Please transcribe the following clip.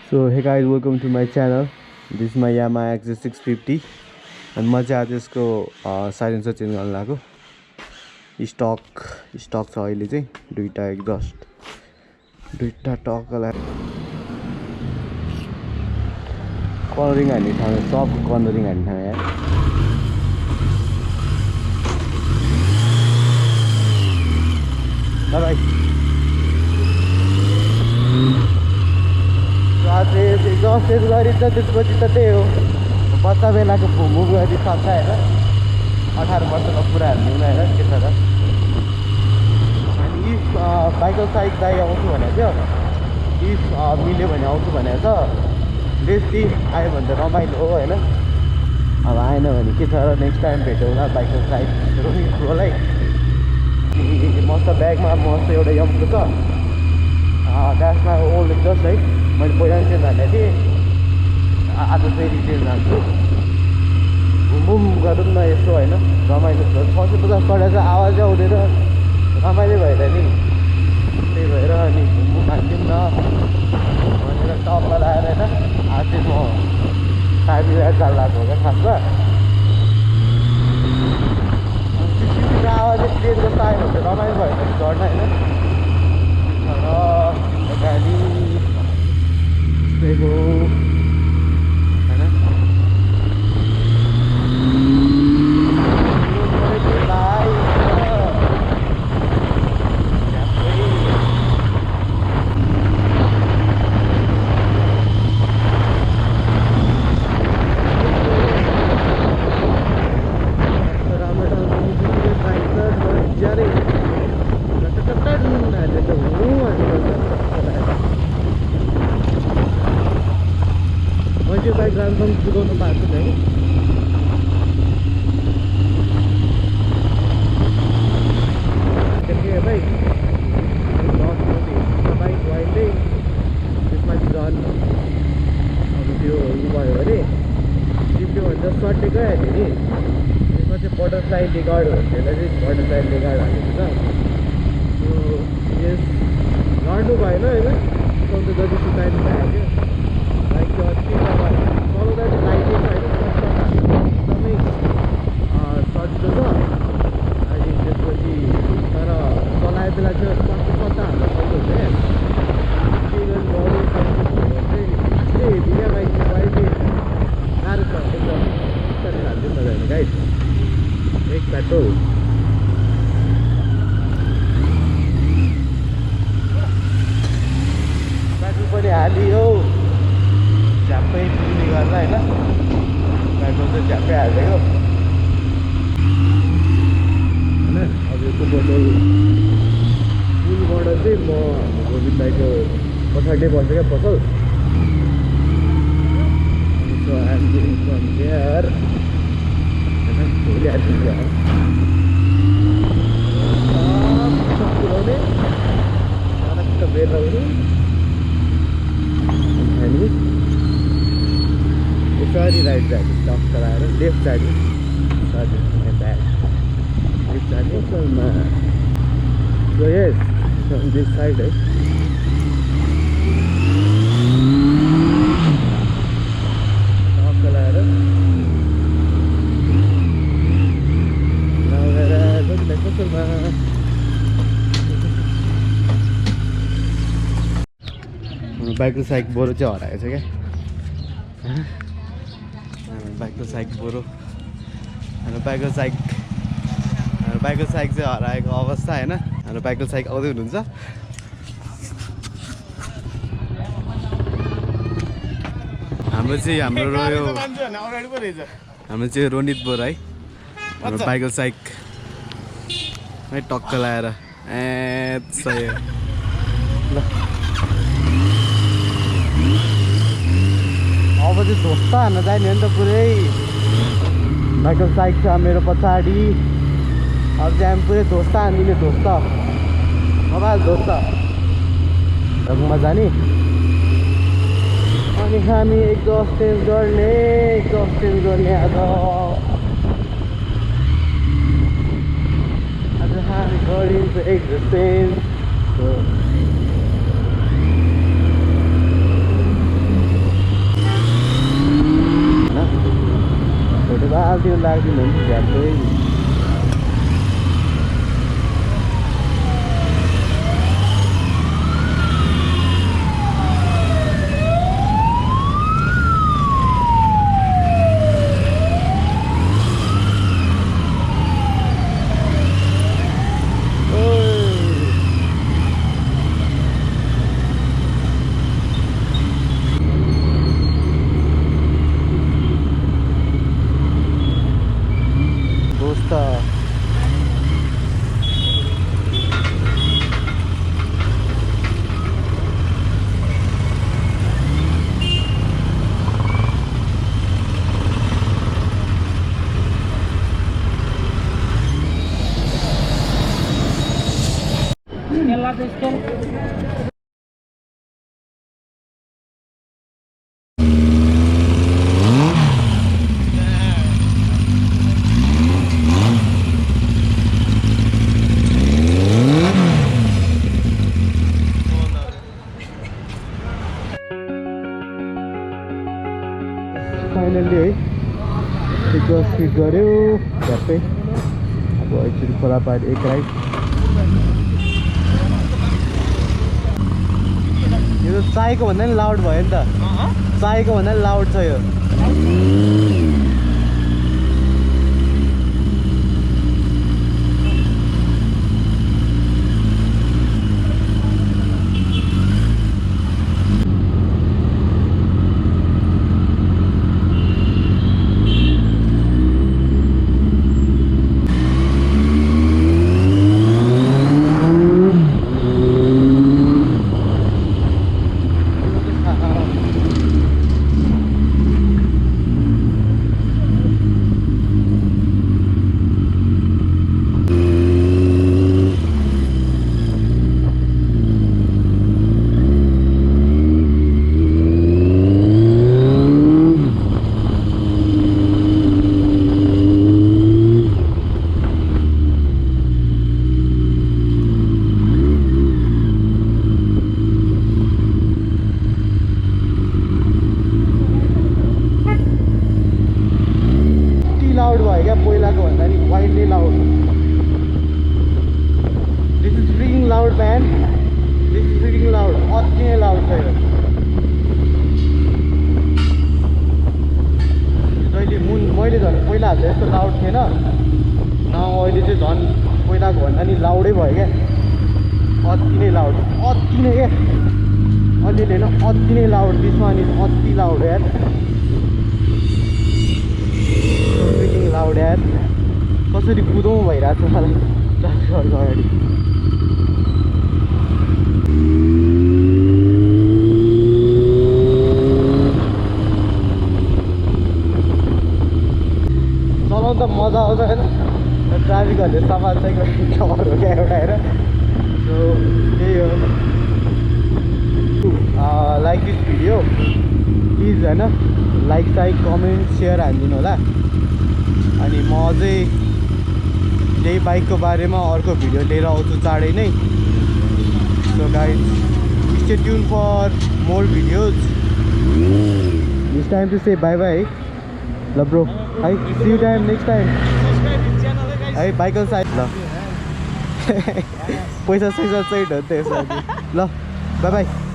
So hey guys, welcome to my channel. This is my Yamaha xj650 and म चाहिँ आज यसको silencer change गर्न लाग्यो। स्टक छ अहिले चाहिँ दुईटा एक्जस्ट दुईटा टकलाई कर्नरिङ हान्ने ठाउँ सबको कर्नरिङ हान्ने ठाउँ यार। ल भाइ आज एक्जस्ट चेन्ज गरिन्छ त्यसपछि त त्यही हो बच्चा बेलाको मुभ गरी सक्छ होइन 18 वर्षको कुराहरू हुँदैन होइन के छ र। अनि इफ बाइकलसाइक दाइ आउँछु भनेको थियो, इफ मिल्यो भने आउँछु भनेको छ। बेसी आयो भने त रमाइलो हो होइन। अब आएन भने के छ र, नेक्स्ट टाइम भेटौँला बाइकलसाइक रोहित ब्रोलाई। मस्त ब्यागमा मस्त एउटा यमको छ, द्याट्स माई ओल्ड एक्जस्ट है। मैले पहिला पनि चेन्ज हालेको थिएँ, आज फेरि चेन्ज हाल्छु। घुम गरौँ न यसो होइन, रमाइलो छ। 650 चढेर चाहिँ आवाजै आउँदैन, रमाइलो भएर नि त्यही भएर अनि घुम हालिदिउँ न भनेर टप लगाएर होइन। आज चाहिँ म साथीलाई चाल्लाको हो क्या खासमा। आवाज चाहिँ क्लियर जस्तो आयो भने रमाइलो भयो भने चढ्न होइन। तर गाडी त्यही हो होइन। मैले बाइक राम्रोसँग कुदाउनु पाएको छु है। त्यही भाइ बाइक अहिले त्यसमा चाहिँ झन् अब त्यो उयो भयो भने सिप्यो भने त सर्टै गइहाल्यो नि। त्यसमा चाहिँ बटरफ्लाई लेगार्ड हो, त्यसलाई चाहिँ बटरफ्लाई लेगार्ड हालेको छ। यस लड्नु भएन होइन, सुकाउनु जति सुकाइनु भइहाल्यो। बाइक चाहिँ अति चलाउँदा चाहिँ लाइटै छैन, एकदमै सजिलो छ। अनि त्यसपछि तर चलाए बेला चाहिँ सत्ता हाल्न सक्नुहुन्छ क्या। त्यही गरी मोडल चाहिँ अझै बिना बाइक अहिले गाह्रो छ। एकदम बिस्तारै हाल्दै मजाले गाइड एक पेट्रोल पनि हालियो झ्याप्पै पुग्ने गर्दा होइन। पेट्रोल चाहिँ झ्याप्पै हालिदिएको होइन। अब यो बोतल पुलबाट चाहिँ म गोविन्द दाइको पछाडि बस्छ क्या पसल। So I'm going from there होइन। भोलि आइपुग्छ पुऱ्याउने सडक बेर लगाउने अनि यसरी राइट जाने टक चलाएर लेफ्ट जाने सजिलो ब्याग लेफ्ट जाने Salma. So yes from this side है। टक चलाएर लगेर कसलमा बाइकलसाइक बोरो चाहिँ हराएको छ क्या। बाइकलसाइक बोरो हाम्रो बाइकलसाइक चाहिँ हराएको अवस्था होइन। हाम्रो बाइकलसाइक आउँदै हुनुहुन्छ। हाम्रो चाहिँ रोनित बोरा है। हाम्रो बाइकलसाइक है टक्क लाएर सही ल। अब चाहिँ ध्वस्त हान्न जाने हो नि त पुरै। बाइकलसाइक छ मेरो पछाडि। अब चाहिँ हामी पुरै ध्वस्त हानिदिने ध्वस्त मोबाइल ध्वस्त रङमा जाने। अनि हामी एक्जस्ट चेन्ज गर्ने आज हामी गरिन्छ एक्जस्ट चेन्ज। खालतिर लाग्दिनु हुन्छ झ्याप्पै फाइनली है रिक्वेस्ट फिट गऱ्यो झ्याप्पै अब एकचोटि खोला पार एक राइड यो त चाहेको भन्दा नि लाउड भयो नि त चाहेको भन्दा नि लाउड छ यो मैले झन् पहिला हाल्दा यस्तो लाउड थिएन न अहिले चाहिँ झन् पहिलाको भन्दा नि लाउडै भयो क्या अति नै लाउड अति नै क्या अलिअलि होइन अति नै लाउड बिचमा अनि अति लाउड यार लाउड यार कसरी कुदौँ भइरहेको छ मलाई ट्राफिकहरूको अगाडि चलाउनु त मजा आउँछ होइन ट्राफिकहरूले समाज चाहिँ खबर हो क्या एउटा हेर सो त्यही हो लाइक दिस भिडियो प्लिज होइन लाइक साइक कमेन्ट सेयर हानिदिनु होला अनि म अझै यही बाइकको बारेमा अर्को भिडियो लिएर आउँछु चाँडै नै so guys stay tune for more videos it's time to say bye bye ल ब्रो है see you time next time है बाइकल्साइक ल पैसा सैसा चाहिँ हो त्यसमा ल बाई बाई